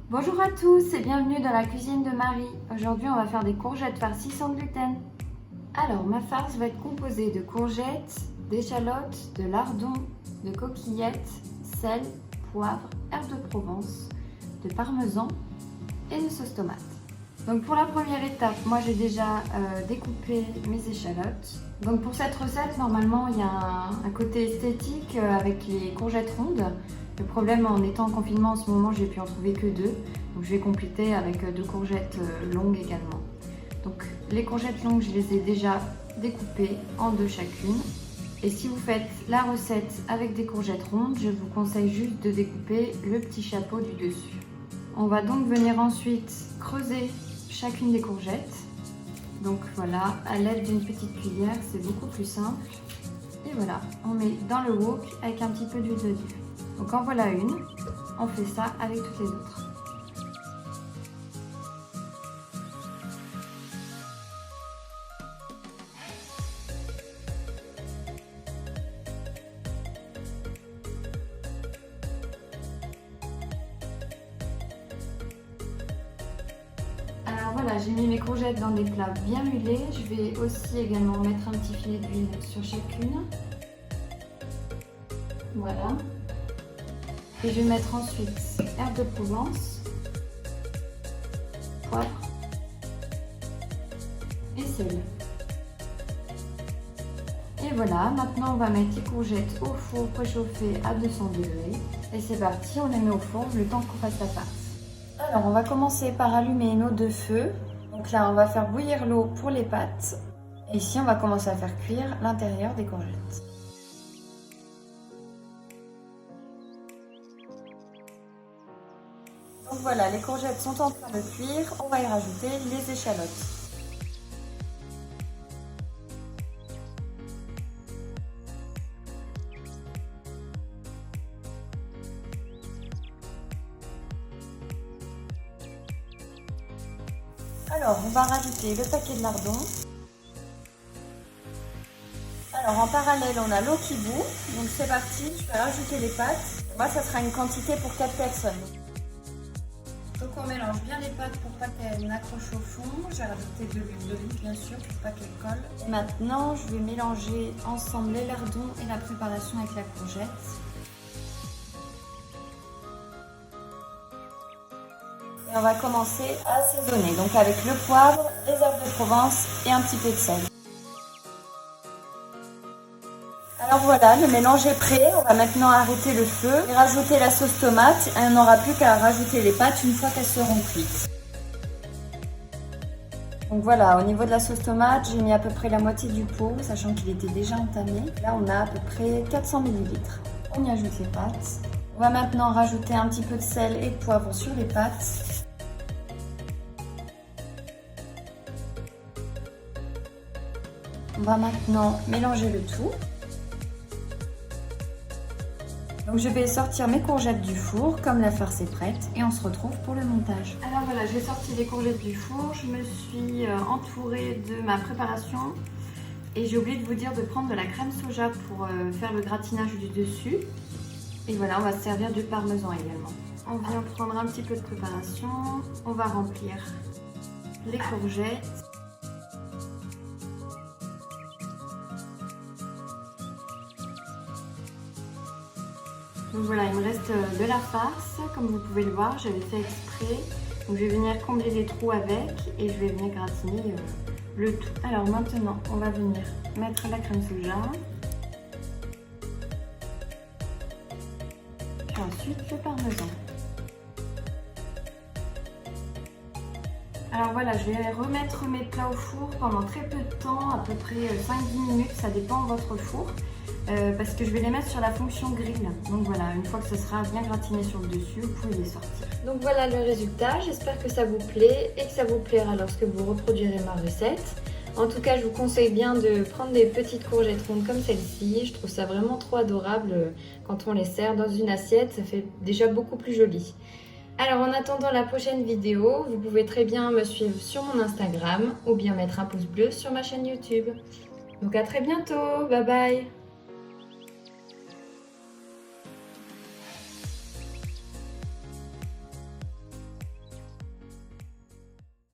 Bonjour à tous et bienvenue dans la cuisine de Marie. Aujourd'hui, on va faire des courgettes farcies sans gluten. Alors, ma farce va être composée de courgettes, d'échalotes, de lardons, de coquillettes, sel, poivre, herbes de Provence, de parmesan et de sauce tomate. Donc pour la première étape, moi j'ai déjà découpé mes échalotes. Donc pour cette recette, normalement il y a un côté esthétique avec les courgettes rondes. Le problème, en étant en confinement en ce moment, j'ai pu en trouver que 2. Donc je vais compléter avec 2 courgettes longues également. Donc les courgettes longues, je les ai déjà découpées en 2 chacune. Et si vous faites la recette avec des courgettes rondes, je vous conseille juste de découper le petit chapeau du dessus. On va donc venir ensuite creuser chacune des courgettes. Donc voilà, à l'aide d'une petite cuillère, c'est beaucoup plus simple. Et voilà, on met dans le wok avec un petit peu d'huile d'olive. Donc en voilà une, on fait ça avec toutes les autres. Alors voilà, j'ai mis mes courgettes dans des plats bien huilés. Je vais aussi également mettre un petit filet d'huile sur chacune. Voilà. Et je vais mettre ensuite herbes de Provence, poivre et sel. Et voilà, maintenant on va mettre les courgettes au four préchauffé à 200 degrés. Et c'est parti, on les met au four le temps qu'on fasse la farce. Alors on va commencer par allumer une eau de feu. Donc là on va faire bouillir l'eau pour les pâtes. Et ici on va commencer à faire cuire l'intérieur des courgettes. Donc voilà, les courgettes sont en train de cuire, on va y rajouter les échalotes. Alors, on va rajouter le paquet de lardons. Alors, en parallèle, on a l'eau qui bout. Donc, c'est parti, je vais rajouter les pâtes. Moi, ça sera une quantité pour 4 personnes. Donc, on mélange bien les pâtes pour pas qu'elles n'accrochent au fond. J'ai rajouté de l'huile d'olive, bien sûr, pour pas qu'elles collent. Et maintenant, je vais mélanger ensemble les lardons et la préparation avec la courgette. Et on va commencer à assaisonner, donc avec le poivre, les herbes de Provence et un petit peu de sel. Alors voilà, le mélange est prêt. On va maintenant arrêter le feu et rajouter la sauce tomate. Et on n'aura plus qu'à rajouter les pâtes une fois qu'elles seront cuites. Donc voilà, au niveau de la sauce tomate, j'ai mis à peu près la moitié du pot, sachant qu'il était déjà entamé. Là, on a à peu près 400 ml. On y ajoute les pâtes. On va maintenant rajouter un petit peu de sel et de poivre sur les pâtes. On va maintenant mélanger le tout. Donc je vais sortir mes courgettes du four, comme la farce est prête, et on se retrouve pour le montage. Alors voilà, j'ai sorti les courgettes du four, je me suis entourée de ma préparation. Et j'ai oublié de vous dire de prendre de la crème soja pour faire le gratinage du dessus. Et voilà, on va se servir du parmesan également. On vient prendre un petit peu de préparation, on va remplir les courgettes. Donc voilà, il me reste de la farce, comme vous pouvez le voir, j'avais fait exprès. Donc je vais venir combler les trous avec et je vais venir gratiner le tout. Alors maintenant, on va venir mettre la crème soja. Puis ensuite le parmesan. Alors voilà, je vais remettre mes plats au four pendant très peu de temps, à peu près 5-10 minutes, ça dépend de votre four. Parce que je vais les mettre sur la fonction grill. Donc voilà, une fois que ce sera bien gratiné sur le dessus, vous pouvez les sortir. Donc voilà le résultat, j'espère que ça vous plaît et que ça vous plaira lorsque vous reproduirez ma recette. En tout cas, je vous conseille bien de prendre des petites courgettes rondes comme celle-ci. Je trouve ça vraiment trop adorable quand on les sert dans une assiette, ça fait déjà beaucoup plus joli. Alors en attendant la prochaine vidéo, vous pouvez très bien me suivre sur mon Instagram ou bien mettre un pouce bleu sur ma chaîne YouTube. Donc à très bientôt, bye bye!